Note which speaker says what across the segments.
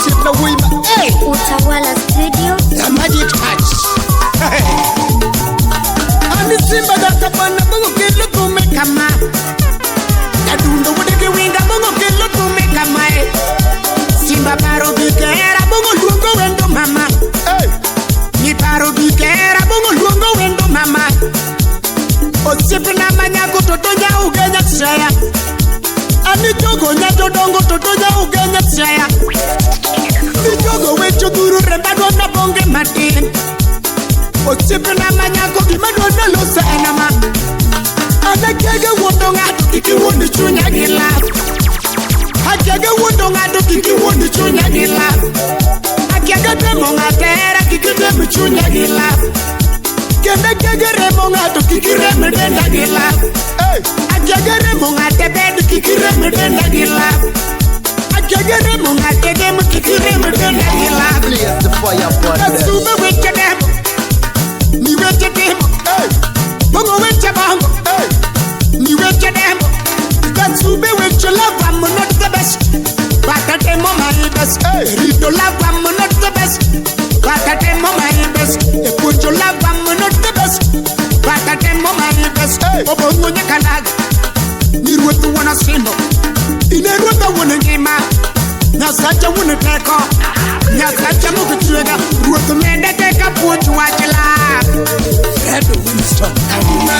Speaker 1: Osiepna Wima. Hey!
Speaker 2: Utawala Studio.
Speaker 1: The Magic Touch. Hey! Ani Simba da Kapana Bongo Kilo Tume Kama. Kadundo Wudeke Winga Bongo Kilo Tume Kama. Simba Paro Bikera Bongo Lungo Wendo Mama. Hey! Ni Paro Bikera Bongo Lungo Wendo Mama. Osiepna Manyako Totonya Ugenya Tsaya. Ani jogo nyato dongo totonya ugenya tsaya. Ni jogo wecho guru rembado na bonge matin. Osipe na manyako gimado na losa enama. Ana kege wondo ngado kiki wondi chunya gila. Hakege wondo ngado kiki wondi chunya gila. Hakege demo ngatera kiki demo chunya gila. Kende kege remo ngado kiki reme denda gila. Akagere mungate bed kikire mudenda gila. Akagere mungate dem kikire mudenda gila.
Speaker 3: Please the fire burn.
Speaker 1: Kasube weche dem. Ni weche dem. Bongo weche bongo. Ni weche dem. Kasube weche love I'm not the best. But I dem my best. Rito love I'm not the best. But I dem my best. Ekunjo love I'm not the best. But I dem my best. Obongo nyakalaga. Ni ruoto wana sindo. Ine ruoto wana ngima. Nyasacha wana teko. Nyasacha mukuchwega. Ruoto mende teka puchu wachila. Fred Winston. Auma.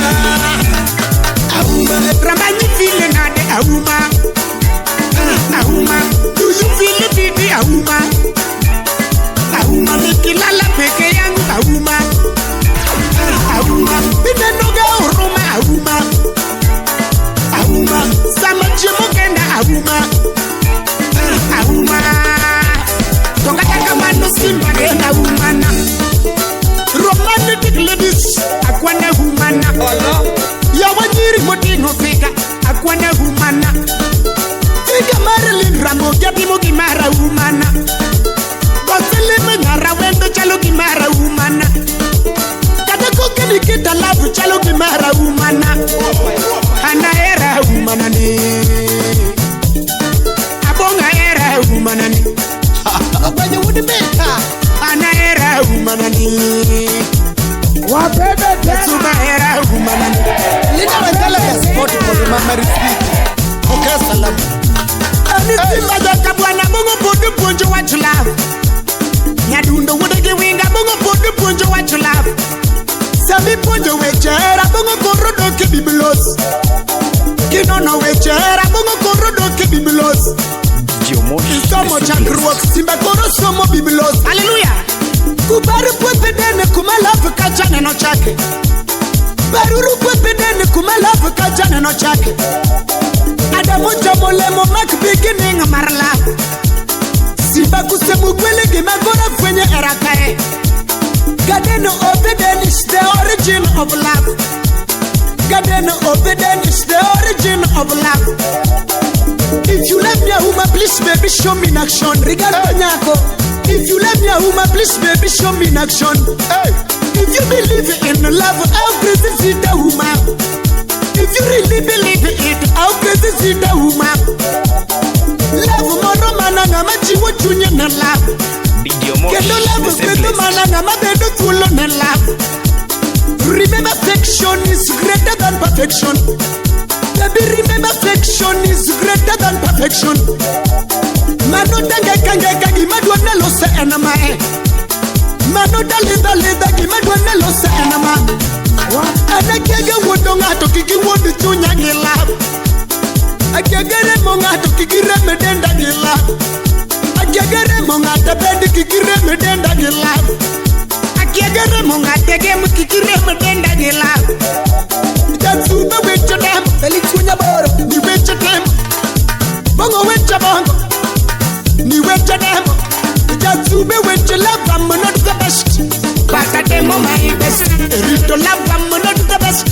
Speaker 1: Auma. Ramanyi feel nade auma. Auma. Do you feel it baby auma? Auma. Nikilala peke yangu auma. Auma. Ine noga uruma auma. Auma, sama chimukenda auma. Auma, tonga taka manu simba kenda umana. Romantic ladies, akwana humana. Ya wajiri motino fika, akwana humana. Fika Marilyn Rambo, jabi mugi mara humana. Kosele menyara wendo chalo gimara humana. Kada kokeni kita labu chalo gimara humana. Ana era humanani. Abonga era humanani. Abanya wudi beka. Ana era humanani. Wabebe tena. Suba era humanani. Lina wendele ya sport kwa mama rifiki. Okay salamu. Ani simba jaka bwana bongo podu ponjo what you love. Nyadundo wudege winga bongo podu ponjo what you love. Sabi ponjo wechera bongo korodo ke bibelos. Kinono wechera bongo korodo ke bibelos. Somo chakruok simba koro somo bibelos. Hallelujah. Kubaru kwepedene kumalavu kachane no chake. Baruru kwepedene kumalavu kachane no chake. Adamu jamolemo mak beginning marla. Simba kusemu kwele gimagora fwenye erakae. Garden obedient is the origin of love. Garden obedient is the origin of love. If you love me, woman, please baby show me in action. Regalo nyako. If you love me, woman, please baby show me in action. If you believe in love, how crazy is the woman? If you really believe it, how crazy is the woman? Love more man and amachi what you need love. Kendo love kendo manana mabedo tulo na love. Remember affection is greater than perfection. Baby remember affection is greater than perfection. Mano dange kange kangi madwa na losa enama. Mano dalida gimadwa na losa enama. Ana kege wodo ngato kiki wodo tunya ngila. Akegere mo ngato kiki reme denda ngila. Akegere mongate bedi kikire medenda gila. Akegere mongate gemu kikire medenda gila. Jazube weche dem, elitunya boro, ni weche dem. Bongo weche bongo, ni weche dem. Jazube weche love I'm not the best. But I dem my best. Rito love I'm not the best.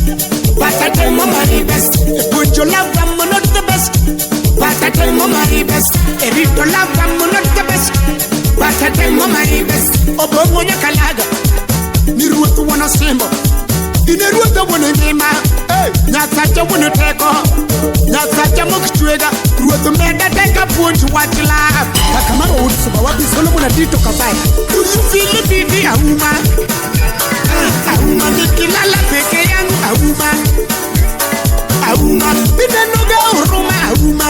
Speaker 1: But I dem my best. Put your love I'm not the best. But I dem my best. Rito love I'm not the best. But I dem my best. Obongo nyakalaga. Ni ruoto wana simba. Ine ruoto wana ngima. Nyasacha wana teko. Nyasacha mukuchwega. Ruoto menda teka punch what you love. Kakamaro suba wapi solo muna dito kabaya. Do you feel the beat auma? Auma nikilala peke yangu auma. Auma bina noga uruma auma.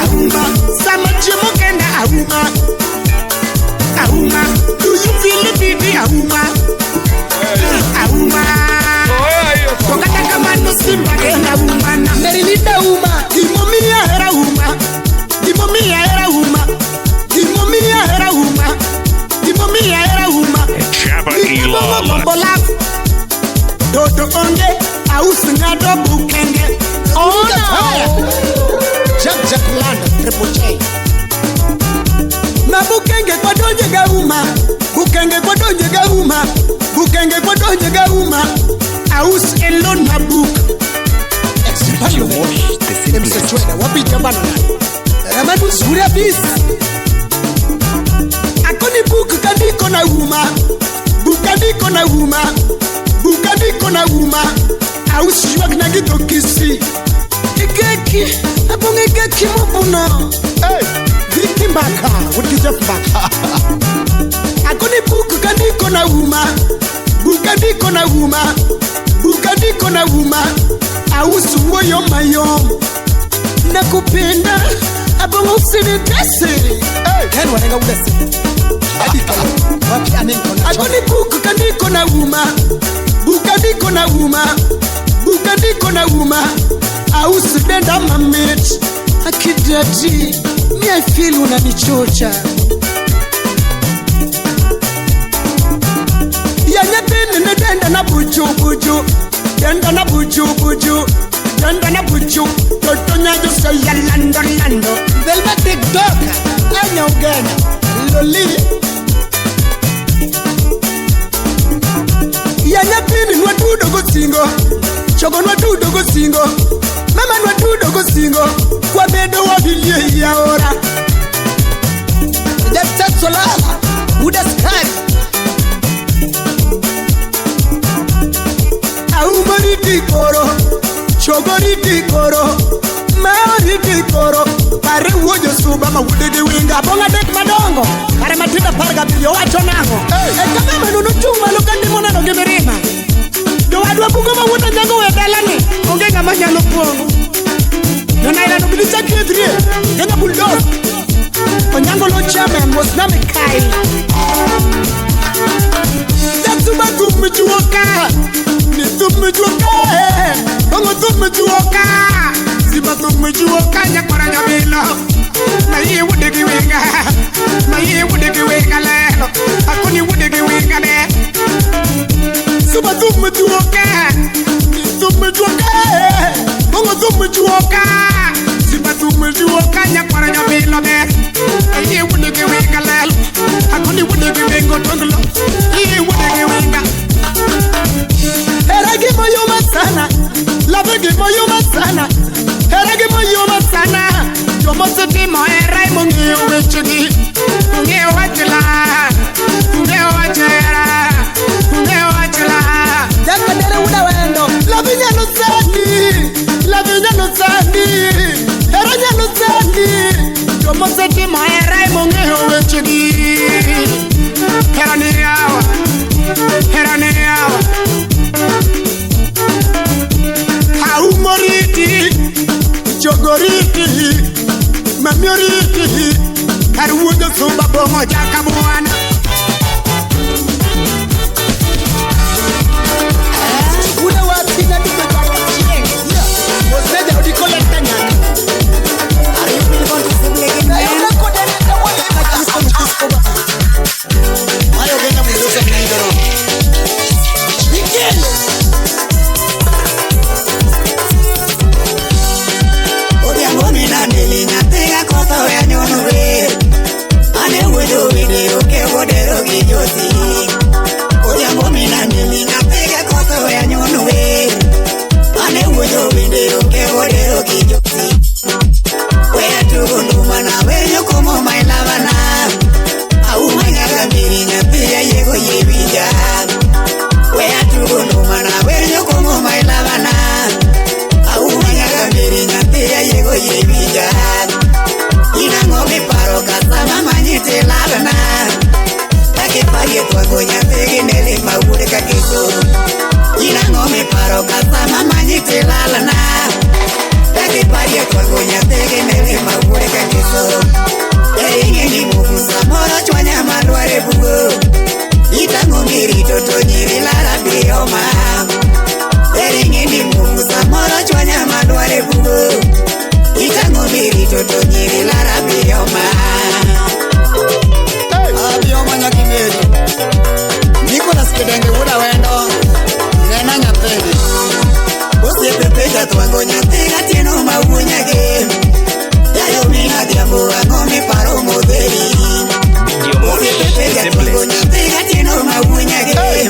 Speaker 1: Auma sama jimo kenda auma. Auma do you feel the beat auma? Auma Tokata kama no simba kenda auma na merilita auma. Imomia era auma. Imomia era auma. Imomia era auma. Imomia era auma.
Speaker 2: Chaba Ilala
Speaker 1: Dodo onge ausina do bukenge. Oh no Jack Landa Triple J Na bukenge kwa donje gauma. Bukenge kwa donje gauma. Bukenge kwa donje gauma. Aus elon na buk Expansion Msechweda wapi jambana na Ramadu Zuria bis Akoni buku kandiko na uma. Bukandiko na uma. Bukandiko na uma. Aus yuak na gito kisi Ikeki Abonge keki mubuno Hey Viki mbaka Wudija mbaka Akoni buku kandiko na uma. Bukandiko na uma. Bukandiko na uma. Aus moyo mayom Nakupenda Abonge usinitese Hey Ken wanenga udesi Akoni buku kandiko na uma. Bukandiko na uma. Bukandiko na uma. Aus denda mamit Akidaji Mi I feel unanichocha Yanya bini ne denda na buju buju. Denda na buju buju. Denda na buju. Toto nyajo so ya lando lando. Velma tiktoka Anya ugena Loli Yanya bini nwatudo kusingo. Chogo nwatudo kusingo. Mama nwatudo kusingo. Kwa bedo wabilie ya ora Jepset solala Uda skari Aumoriti koro Chogoriti koro Maoriti koro Pare uojo suba mawudidi winga Bonga dek madongo Pare matinda parga bilio wacho nango Eka mama nunu chuma lukandi mona no gimirima Yo adwa bugo mawuta njango wedalani Ongenga manyalo pongo Yonaila no bilisa kiedrie Yenga bulldog Onyango lo chairman was name Kai Yatuma tumijuoka Ni tumijuoka Bongo tumijuoka Siba tumijuoka Nyakora nyabilo Na ye wudegi wenga Na ye wudegi wenga lelo Akuni wudegi wenga le Siba tumijuoka Ni tumijuoka Bongo tumijuoka Siba tumijuoka Nyakora nyabilo be Na ye wudegi wenga lelo Akuni wudegi wenga tonglo Ye wudegi wenga Heragi moyo masana Labegi moyo masana Heragi moyo masana Yomo seti mo erai mo nge wechigi Nge wachila Nge wachera Nge wachila Jaka dere uda wendo Lavinya no sani Lavinya no sani Heranya no sani Yomo seti mo erai mo nge wechigi Herani yawa Herani yawa Haumoriti Chogoriti Mamioriti Karujo sumba bongo jaka buana Una wati na dupe jaka chieng Moseja udikoleta nyana Are you really going to simulate na yuna koda nita wale Kajisko mkuskoba Mayo gena mwizosa mnidoro Nikele Nandeli nyatega koto ya nyonure Ane wedo video kewa madware bugo itango ngiri toto nyiri lara bioma eringini mungu samoro chwanya madware bugo itango ngiri toto nyiri lara bioma bioma nyakimeri Nicolas Kedenge wuda wendo nena nyapende Osiepe pega twango nyatega tieno mawunyage Yayo mina diambo angomi paro moderi Osiepe pega twango nyatega tieno mawunyage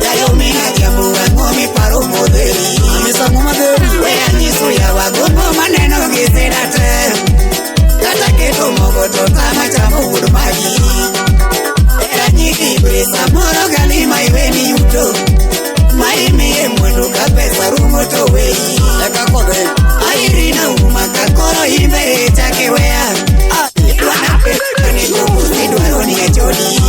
Speaker 1: Yayo mina diambo angomi paro moderi Amisa mumaderi Wea nisu ya wagomo maneno gizinate Kata keto mogoto tama chamu urmagi Era nyiki brisa moro galima iweni yuto Maime mwendo kapesa rumo to wei Eka kode Airina umaka koro imbe chake wea Idwana pesa ni kukusi dwaroni ya jodi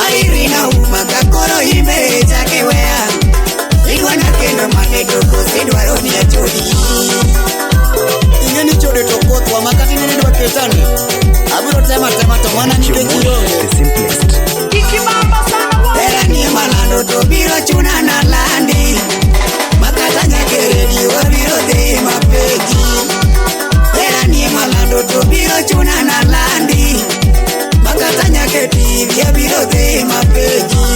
Speaker 1: Airina umaka koro imbe chake wea Idwana kendo mane kukusi dwaroni ya jodi Ingeni chode tokot wa makati nini dwa ketani Aburo tema to mwana nike jironge Era ni malando to biro chuna na landi Makata nyake ready wa biro de mapegi Era ni malando to biro chuna na landi Makata nyake TV ya biro de mapegi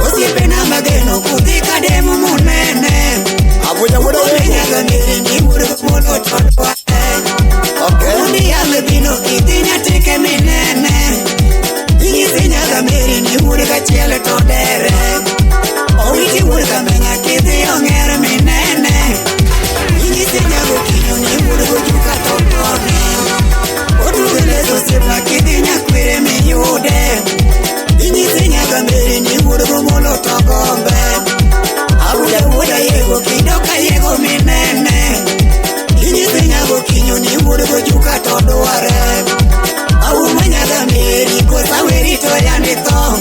Speaker 1: Osiepe na mageno kuthika demu munene Abuja wuda wenyaga miri ni wuda muno totwa Undi ya lebino itinya teke minene Inyizinyaga miri ni wuda kachiele todere Owiti wuda kamenya kithi ongere minene Inyizinyago kinyo ni wuda kujuka totone Otuwelezo sipna kithi nyakwire miyude Inyizinyaga miri ni wuda kumulo togombe Abuja wuda yego kidoka yego minene Inyizinyago kinyo ni wuda kujuka todware Aumanyaga miri kosa werito yanito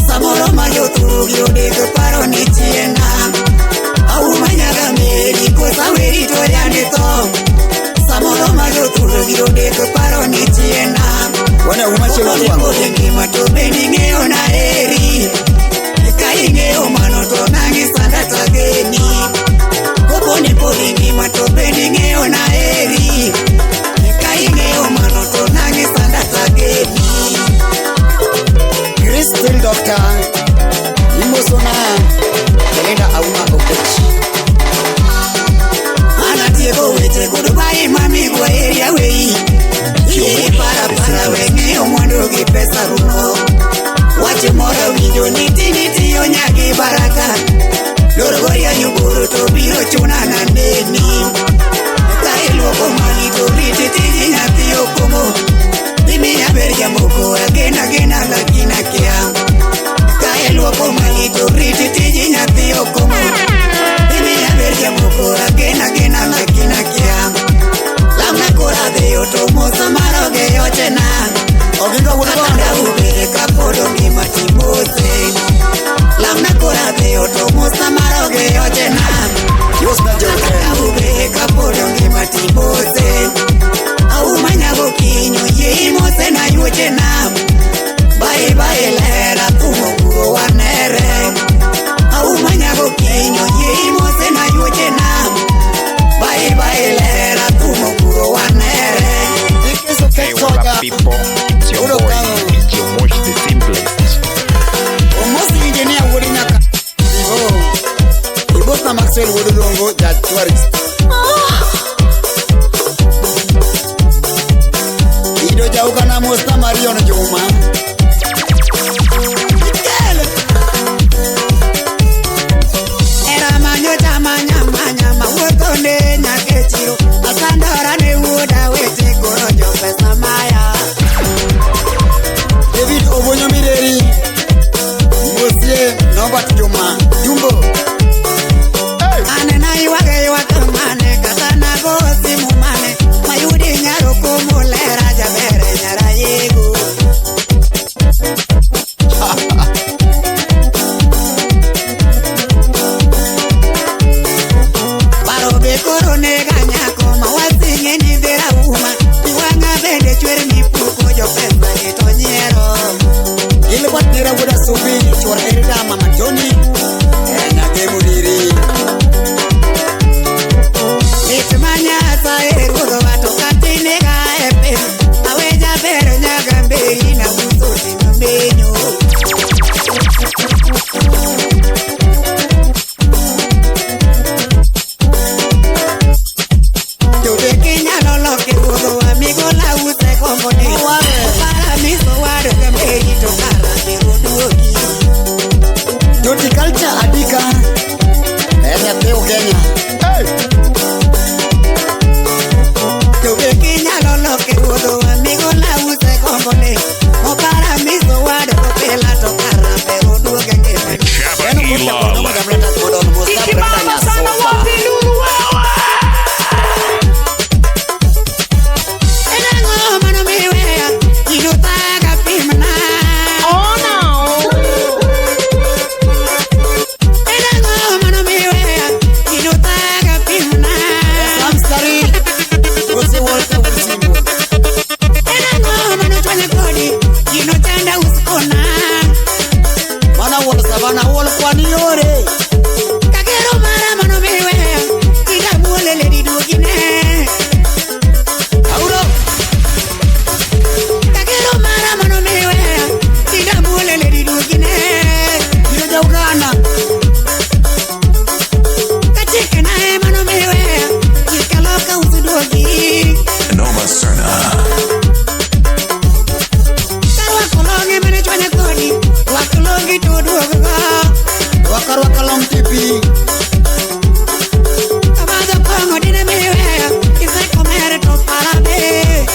Speaker 1: Samoro mayo turugyo deko paro ni chiena Aumanyaga miri kosa werito yanito Samoro mayo turugyo deko paro ni chiena Wana umachelo wango Yengi matobe ningeo na eri Eka ingeo manoto nangi sanda tageni Koponi poli ni matobe ningeo na eri Eka ingeo manoto nangi sanda tageni Crystal Doctor Imosona Kelenda auma okechi Anatiego weche kudubai mami kwa area wei Iye para wengeo mwando kipesa runo Wache mora winjo niti yonyagi baraka Lorogori ya nyuguru to biro chuna na ndeni Eka iloko mani to riti tiji nyati yokomo Bimi ya berja moko agena lakina kia Eka iloko mani to riti tiji nyati yokomo Bimi ya berja moko agena lakina kia Lamna kora de yoto mosa maroge yochena Oginga wudwanda ubere kapodo mi matimote Lamna kora de yoto mosa maroge yochena Yosna joke ubere kapodo mi matimote Au manyago kinyo ye mose na yochena Bye lera tumo kuro wanere Au manyago kinyo ye mose na yochena Bye lera tumo kuro wanere
Speaker 2: Hey, what up, people? It's your boy, it's your Mosh the Simplest.
Speaker 1: Almost engineer wouldn't have Ibosa Maxwell would go that tourist. Ido Jaukana Mosta Marion Juma. Era manyo tamanya mawotone nyakechiro. Asandara ne woda wete korojo pesa maya. David Obonyo Mireri Monsieur Nobat Juma Jumbo Ane na iwake mane Katana gosi mumane Mayudi nyaro kumulera jabere nyara yego subi chor erida mama Johnny nyage mudiri Itmanya sae rudo bato katine ga epe aweja bero nyaga mbei na uzuti mbenyo Tobe Kenya lolo ke rudo amigo la use komone para miso wado mbei to kala rudoki Joti culture adika ene teo Kenya Kenya lolo que rudo amigo la use compone o para mí so wado pela tocarra pero tú que bueno pues no me gabreta todo no busca prenda sana wapilu wewe enango mano mi wea inutaga pimna oh no enango mano mi wea inutaga pimna I'm sorry Savana wol kwani yore Kagero mara mano mewe Ida mole le di dugine Auro Kagero mara mano mewe Ida mole le di dugine Yo jaugana Kachike nae mano mewe Ikaloka usudogi
Speaker 3: Noma Serna
Speaker 1: Karwa kolonge mene chwane kodi Wakolongi tudu Wakalong TV Abada pongo dine mewe Isa komere to parabe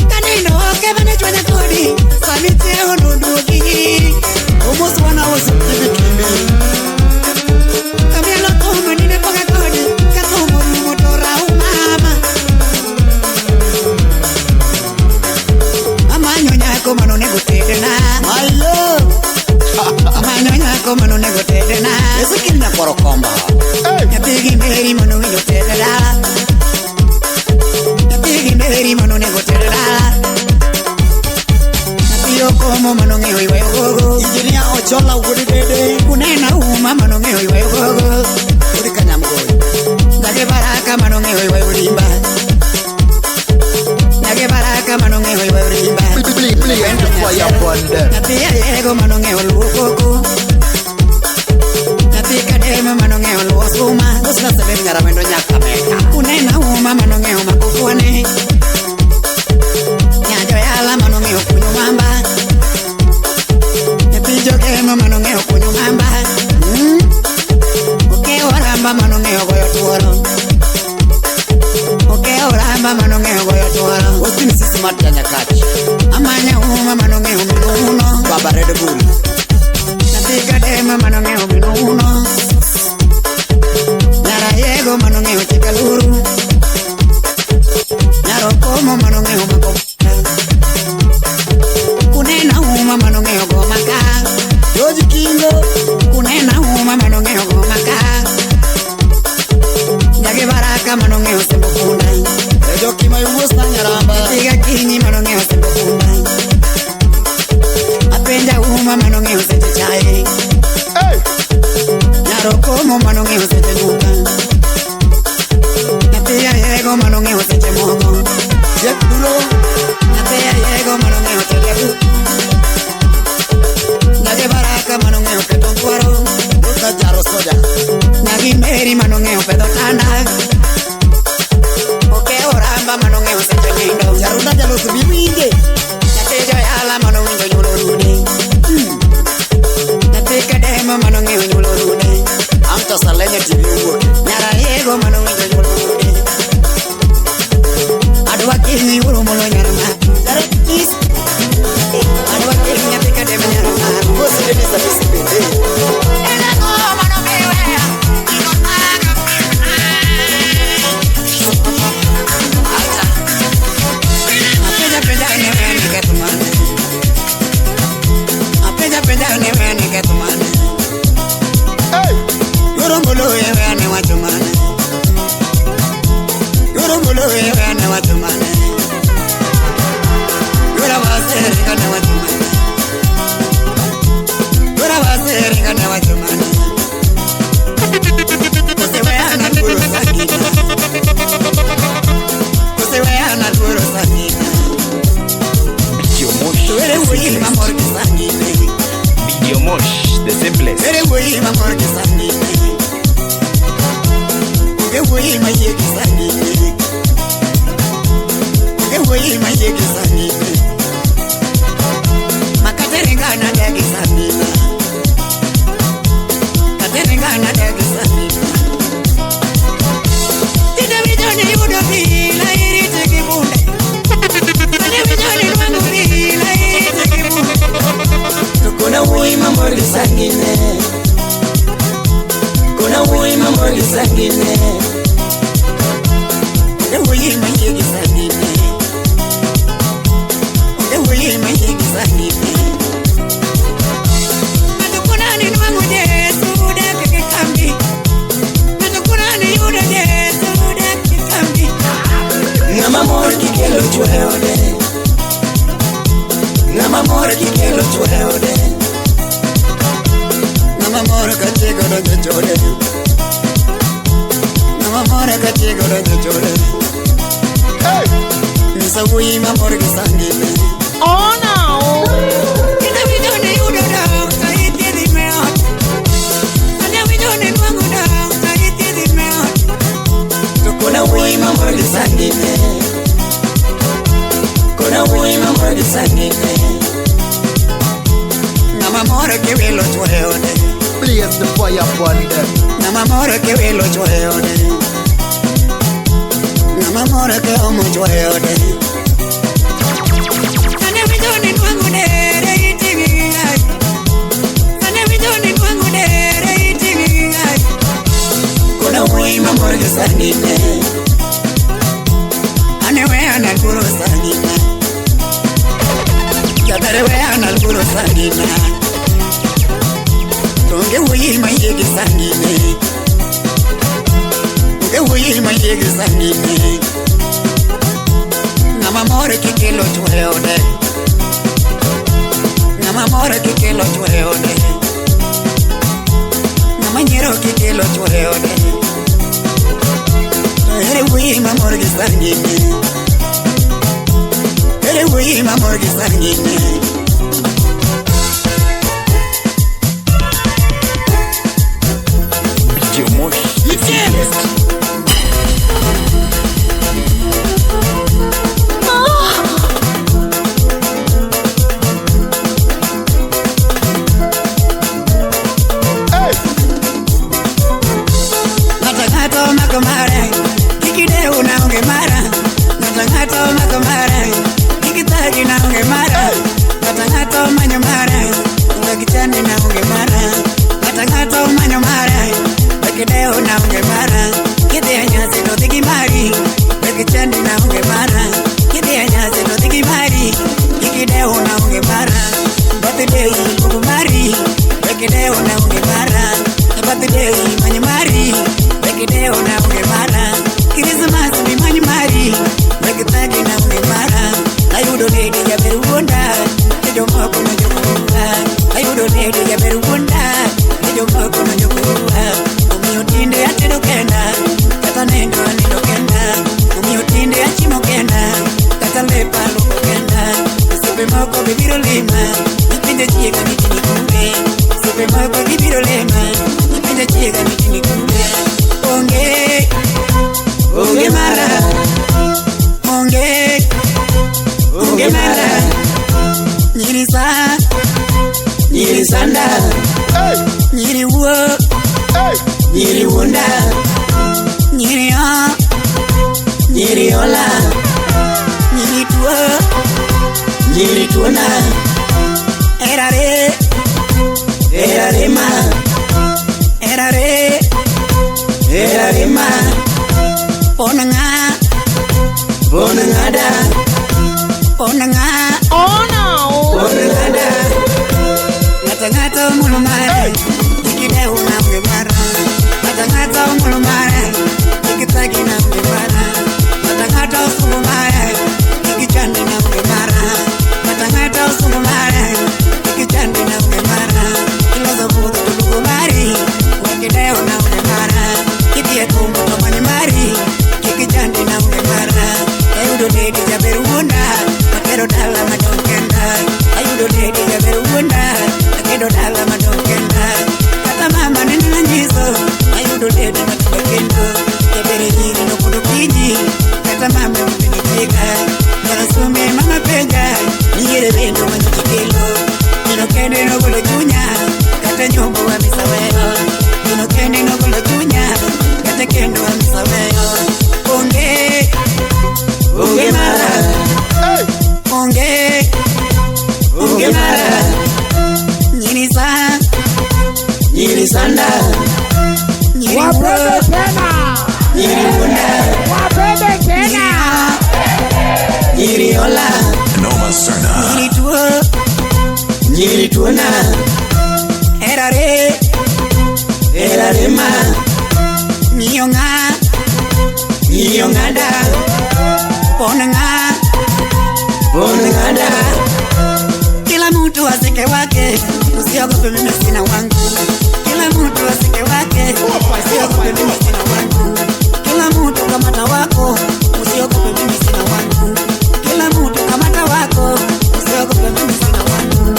Speaker 1: Kanino kebane chwane kodi Samite onundugi Almost 1 hour TV kimi Kambialo pongo dine poga kodi Katomo motora umama Amanyonya komano nego tedena Ayo Amanyonya komano nego tedena Ese kinna porokomba Nyapigi meri mano nego tedena Nyapigi meri mano nego tedena Nyapio komo mano ngeo iwe gogo Ijinia ochola ugudi dede Kunena uma mano ngeo iwe gogo Udi kanyamgoi Nage baraka mano ngeo iwe ulimba Nage baraka mano ngeo iwe ulimba
Speaker 3: End the fire upon them.
Speaker 1: Natia yego mano ngeo lukoko Natika dema mano ngeo luosuma Kusna sebeni ngaramendo nyaka meka Unena uma mano ngeo makufuane Nyajo yala mano ngeo kunyu mamba Natijo kema mano ngeo kunyu mamba Oke oramba mano ngeo goyo tuoro Oke oramba mano ngeo goyo tuoro Osini sisi mati ya nyakachi Amanya uma mano ngeo minuno Baba Red Bull Natika dema mano ngeo minuno Nara yego mano ngeo chikaluru Naro komo mano ngeo mako Kunena uma mano ngeo gomaka Yoji Kingo Kunena uma mano ngeo gomaka Nyage baraka mano ngeo sembo kunda Ejo kima yuwos na nyaramba Tiga kinyi mano ngeo sembo kunda Apenja uma mano ngeo seche chae Nyaro komo mano ngeo seche nyuka Natia yego mano ngeo seche mogo Jek duro Natia yego mano ngeo seche du Nyage baraka mano ngeo keto kwaro Luka jaro soja Nyagi meri mano ngeo pedo tanda Oke oramba mano ngeo seche nindo Jarunda jalo subiwinde Natejo yala mano winjo nyulo rude Natika dema mano ngeo nyulo rude Amta salenya TV uwo Nyara yego mano winjo nyulo rude Adwa kinyi uro molo nyarama Dare is Adwa kinyi natika dema nyarama Kosi deni sa bisi bende Enango mano mewe Inotaga Alta Apeja penda newe niketumane Apeja penda newe niketumane Yorongolo yewe ane wachumane Yorongolo yewe ane wachumane
Speaker 2: Video Mosh, the simplest.
Speaker 1: Oh no!
Speaker 3: Blaze the fire upon them.
Speaker 2: Video Mosh, the simplest.
Speaker 1: Nyiri tuona erare ma nyongada ponengada kila mtu asike wake, usiogope mimi sina wangu. Kila mtu asike wake, usiogope mimi sina wangu. Kila mtu kamata wako, usiogope mimi sina wangu. Kila mtu kamata wako, usiogope mimi sina wangu.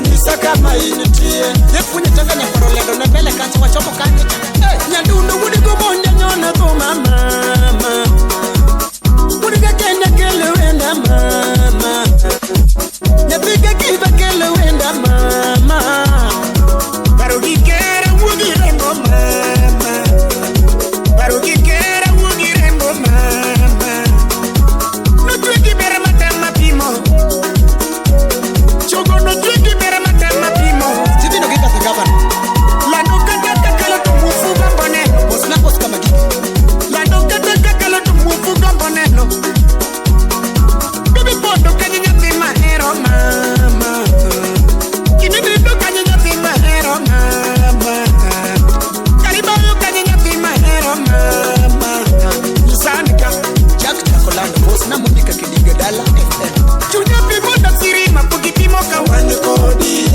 Speaker 1: nyisa kama initie Yefunye tanganya parolendo na mbele kancha wachopo kanye Nyandundo wudi kumonja nyona ko mama Wudiga kenya kele wenda mama Nyapiga kiba kele wenda mama Barugi kera wudi rembo mama Barugi kera wudi rembo mama No twiki bere matama pimo Chogo no twiki bere matama pimo Sibino kita se gavana La no kata kala tu mufu gamboneno Bosna bos kama kiki La no kata kala tu mufu gamboneno Bibi podo kanya pima hero mama Kinidi do kanya pima hero mama Karibayo kanya pima hero mama Yusanika Jack Takolando Bosna mundika kidiga dala FM Chunya pimo da siri mapuki pimo kawane kodi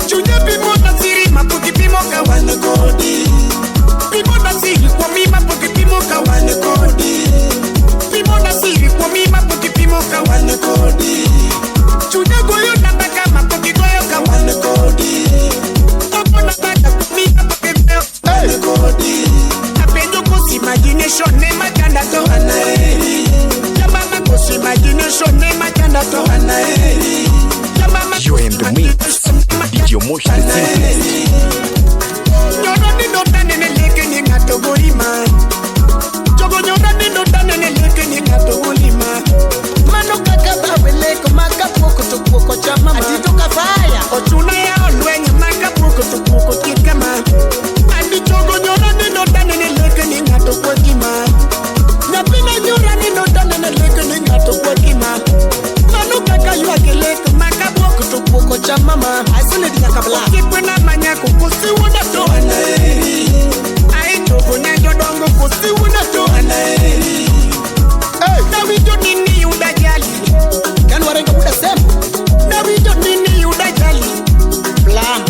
Speaker 1: Chunya pimo da siri mapuki pimo kawane kodi Pimo da siri kwa mima puki pimo kawane kodi Pimo da siri kwa mima puki pimo kawane kodi Chunya goyo na baka mapuki goyo kawane kodi Opo na baka kumika puki pimo kawane kodi Apenyo kusi imagination ne matanda to anaeri Yamama kusi imagination ne matanda to anaeri
Speaker 2: You're in the mix. DJ Mosh the simplest.
Speaker 1: Nyoro ni no tane ne leke ni ngato golima Chogo nyoro ni no tane ne leke ni ngato golima Mano kaka bawe leko maka poko to poko cha mama Atito kafaya Ochuna ya olwenye maka poko to poko kikama Andi chogo nyoro ni no tane ne leke ni ngato kwa kima Nyapina nyora ni no tane ne leke ni ngato kwa kima Mano kaka yu akeleko maka poko to poko cha mama Asune dinya kabla Kipena manya kukusi wuna to anaeri Aito nyanjo dongo kusi wuna to anaeri Na wijo nini udajali Kanu warenga muda sema Na wijo nini udajali Blama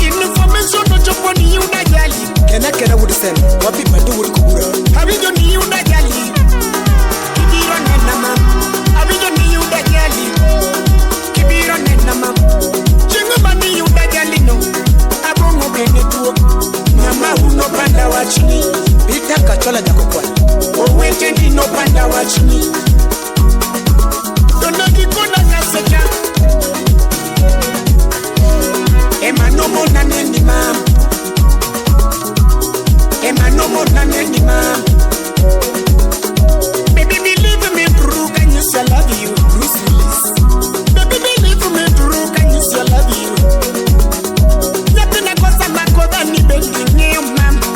Speaker 1: Information no chopo ni udajali Kena kena wudu sema Wapi patu wudu kubura Hawijo ni udajali Kibiro nena mam Hawijo ni udajali Kibiro nena mam Chingu mani udajali no Abongo bene tuo Mama uno panda wachini Bita kachola jako kwa Owete ni no panda wachini Donaki kona kaseja Ema no mo na neni mam Ema no mo na neni mam Baby believe me true can you say I love you Bruce Willis Baby believe me true can you say I love you Yatina kosa makoda ni bengi niyo mama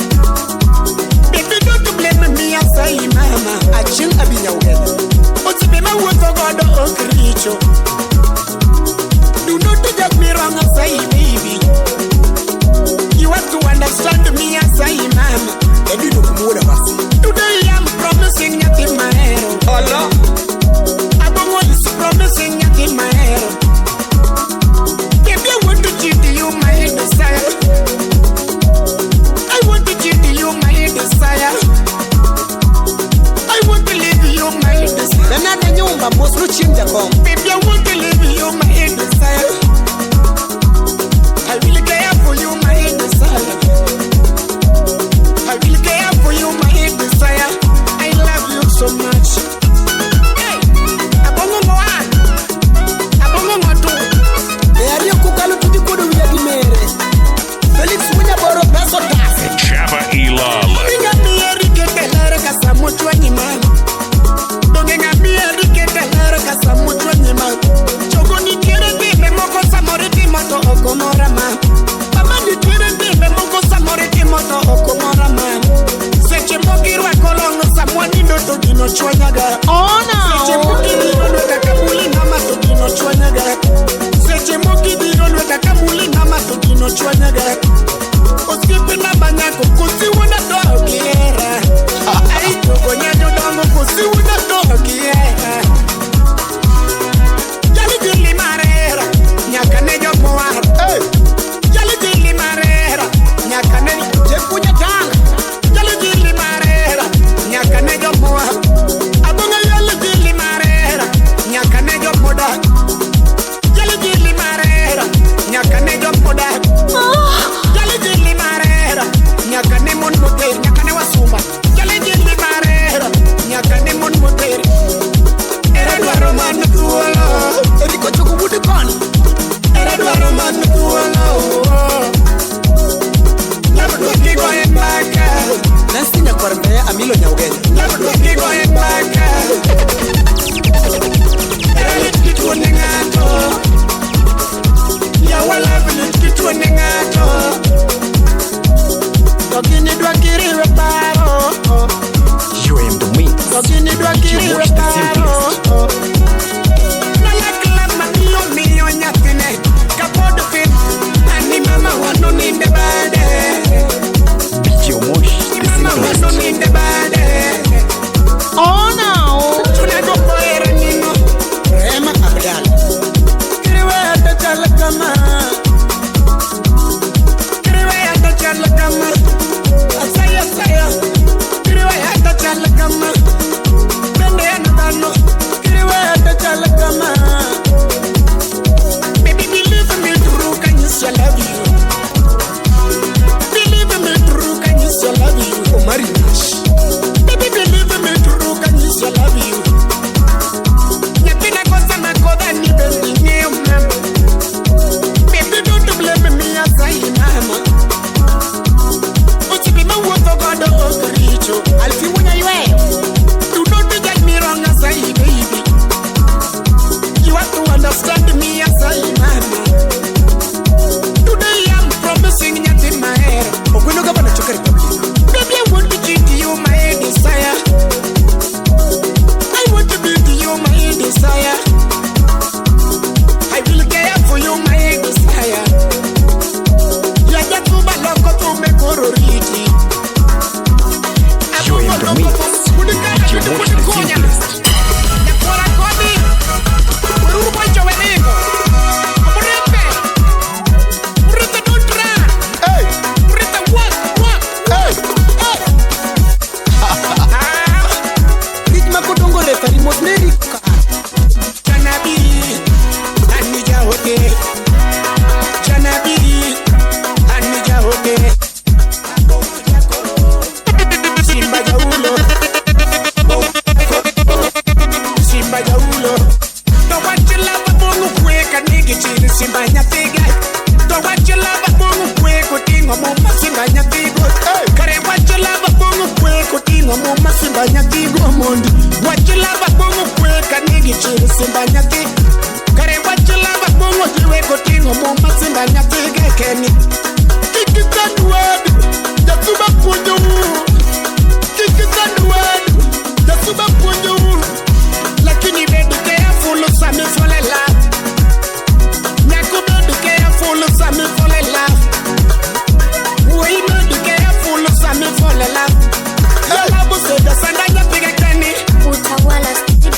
Speaker 1: Baby don't blame me I say mama Achil abinya wele Otibema woto godo okricho Do not judge me wrong I say baby You have to understand me I say mama Baby no kumuona basi Today I'm promising nothing my hero Allah Abongo is promising nothing my hero Baby I want to cheat you my desire I want to cheat you my desire I want to leave you my desire Nana na nyumba boss luchinja kom Baby I want to leave you my desire I will care for you my desire I will care for you my desire I love you so much Hey Abongo moan Abongo moto Eario kukalu tuti kudu vya kimere Felix Munya boro peso tasi
Speaker 4: Chaba Ilala.
Speaker 1: Minga mieri ketelere kasa muchwa nyima Donge nga mieri ketelere kasa muchwa nyima Chogo ni kere dime moko samoriti moto okomora ma Mama ni kere dime moko samoriti moto okomora ma Seche mogiru akolongo samwani ndoto dino chwanyaga Seche mogiru nweka kabuli nama to dino chwanyaga Seche mogiru nweka kabuli nama to dino chwanyaga Oskipi na banyako kusi wuna to kiera Ay chogo nyanyo dongo kusi wuna to kiera Yali dili marera Nyaka nejo moara Yali dili marera Nyaka nejo Jekunya tanga Yali dili marera Nyaka nejo moara Abonga yali dili marera Nyaka nejo moda Yali dili marera tigo mundi. Wachilava bongo kweka nigi chiri simba nyati. Kare wachilava bongo jiwe kotingo moma simba nyati gekeni. Kikitanduwadi, jasuba punyo. Kikitanduwadi, jasuba punyo. Lakini bedu kea fulu sami fole la. Nyaku bedu kea fulu sami fole la. Uwe bedu kea fulu sami fole la. Yala buse da sanda ya piga kani.
Speaker 4: Utawala studio.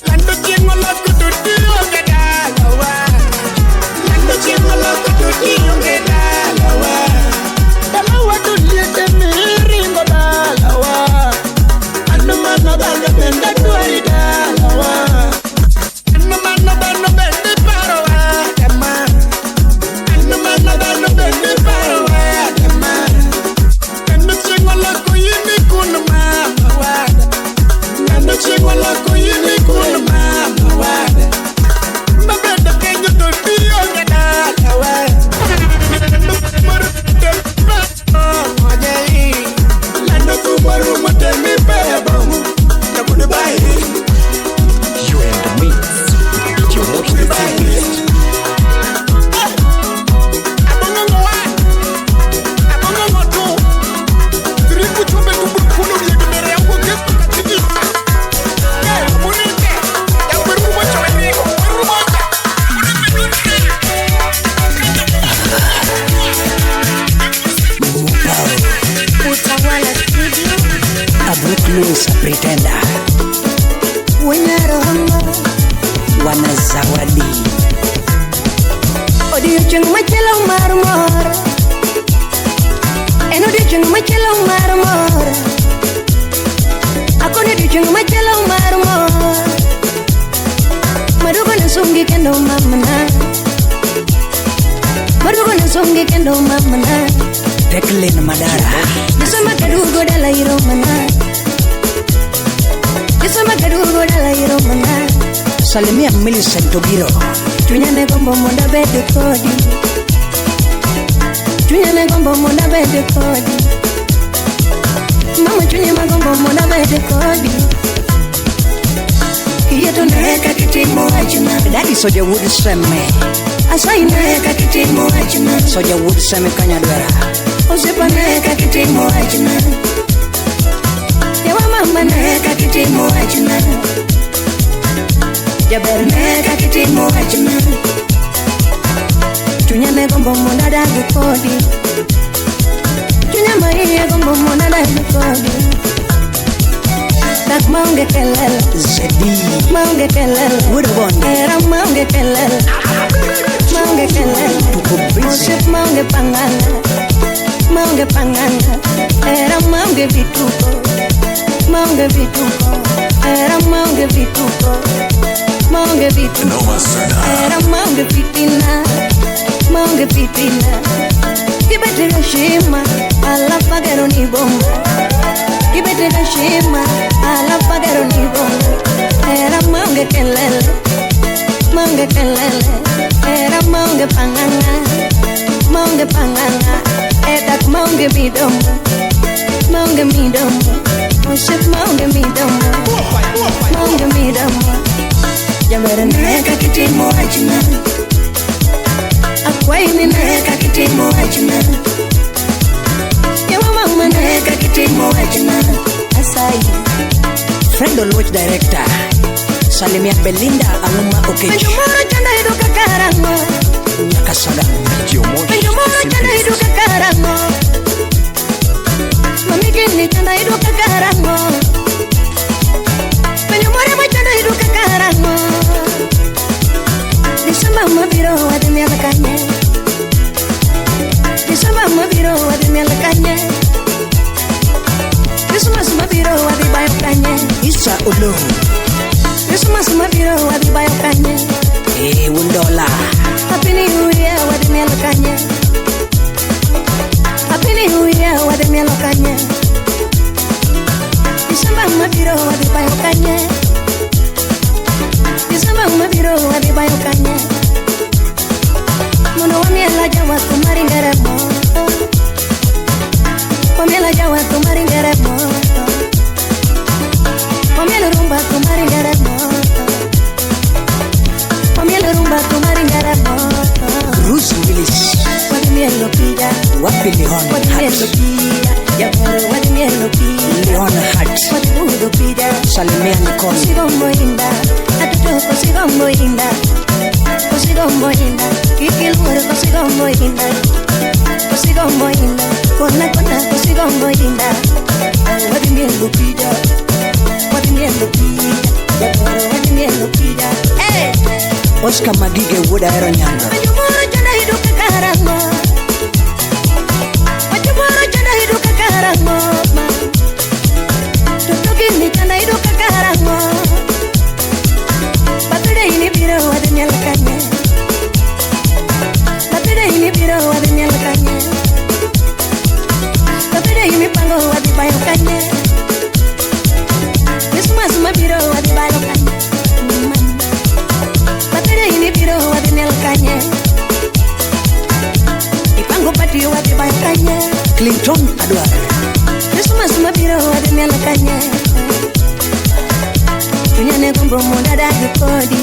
Speaker 1: Lando jingo lo kututi onge dalawa. Lando jingo lo kututi onge dalawa. Dalawa dunia temiringo dalawa. Anu mana bala benda tuari dalawa. Anu mana bala benda parawa dama. Anu mana bala benda parawa dama. Anu jingo lo kuyini kunu mama wada. Anu jingo lo kuyini kunu mama wada. Mabenda kenyo tuti onge dalawa. Anu kumar dema ojai. Anu kumar mutemi pebong. Nakuni bai.
Speaker 2: You in the mix with your most the simplest.
Speaker 4: Utawala studio.
Speaker 5: A Brooklyn's a pretender.
Speaker 4: Wenyaromo.
Speaker 5: Wana zawadi.
Speaker 4: Odio chung machelo marmor. En odio chung machelo marmor. Ako odio chung machelo marmor. Madugo na sungi kendo mamana. Madugo na sungi kendo mamana.
Speaker 5: Declan Madara.
Speaker 4: Yusama kadugo dala iro mana. Yusama kadugo dala iro mana.
Speaker 5: Salimia Millicent Togiro.
Speaker 4: Chunyane gombo monda bede kodi. Chunyane gombo monda bede kodi. Mama chunyane gombo monda bede kodi. Kiyeto neka kitimo ajuna.
Speaker 5: Daddy Soja Wood Seme.
Speaker 4: Asai neka kitimo ajuna.
Speaker 5: Soja Wood Seme Kanyadwera.
Speaker 4: Osepa neka kitimo ajuna. Yawa mama neka kitimo ajuna. Jaber neka kitimo ajuna. Chunyane gombo monda dagi kodi. Chunya maria gombo monda dagi kodi. Tak maunge kelele.
Speaker 5: Zedi.
Speaker 4: Maunge kelele.
Speaker 5: Woodbond.
Speaker 4: Era maunge kelele. Maunge kelele.
Speaker 5: Tuko busy.
Speaker 4: Osip maunge panganga. Maunge panganga. Era maunge vituko. Maunge vituko. Era maunge vituko. Maunge vituko. Era maunge fitina. Maunge fitina. Kibete shima. Ala pagero ni bomba. Kibete shima. Ala pagero ni bomba. Era maunge kelele. Maunge kelele. Era maunge panganga. Maunge panganga. Etak maunge midombo. Maunge midombo. Osip maunge midombo. Maunge midombo. Jamere neka kitimo ajuna. Akwaini neka kitimo ajuna. Yawa mama neka kitimo ajuna. Asai.
Speaker 5: Friend or watch director. Salimia Belinda Aluma Okech.
Speaker 4: Penjumoro chanda hidu kakarango.
Speaker 5: Nyakasaga.
Speaker 2: Your most
Speaker 4: Penjumoro
Speaker 2: the
Speaker 4: chanda hidu
Speaker 2: simplest.
Speaker 4: kakarango. Mamikini chanda hidu kakarango. Penjumoro chanda hidu kakarango. Disamba mabiro wadimia lakanye. Disamba mabiro wadimia lakanye. Christmas mabiro wadibayo kanye.
Speaker 5: Isa Olo.
Speaker 4: Christmas mabiro wadibayo kanye.
Speaker 5: Wundola.
Speaker 4: Happy New Year wadimia lakanye. Happy New Year wadimia lakanye. Disamba mabiro wadibayo kanye. Disamba mabiro wadibayo kanye. Mono wamiela jawa kumari ngeremo. Wamiela jawa kumari ngeremo.
Speaker 5: salimia Nicole.
Speaker 4: Kosigo moinda, atuto kosigo moinda. Kosigo moinda, kikiluar kosigo moinda. Kosigo moinda, kona kosigo moinda. Wadimiendo pija, wadimiendo pija, wadimiendo pija. Hey!
Speaker 5: Oscar Magige wuda ero nyanga.
Speaker 4: Majumoro jana hidu kakarango. Majumoro jana hidu kakarango. Tutugini jana hidu kakarango. Batude ini biro wadanyal kanye. Batude ini biro wadanyal kanye. Batude ini pango wadibayo kanye. Christmas mabiro wadibayo kanye. Batude ini biro wadanyal kanye. Ipango patio wadibayo kanye.
Speaker 5: Clinton Adwar.
Speaker 4: Christmas mabiro wadanyal kanye. Tunyane gombo monada hipodi.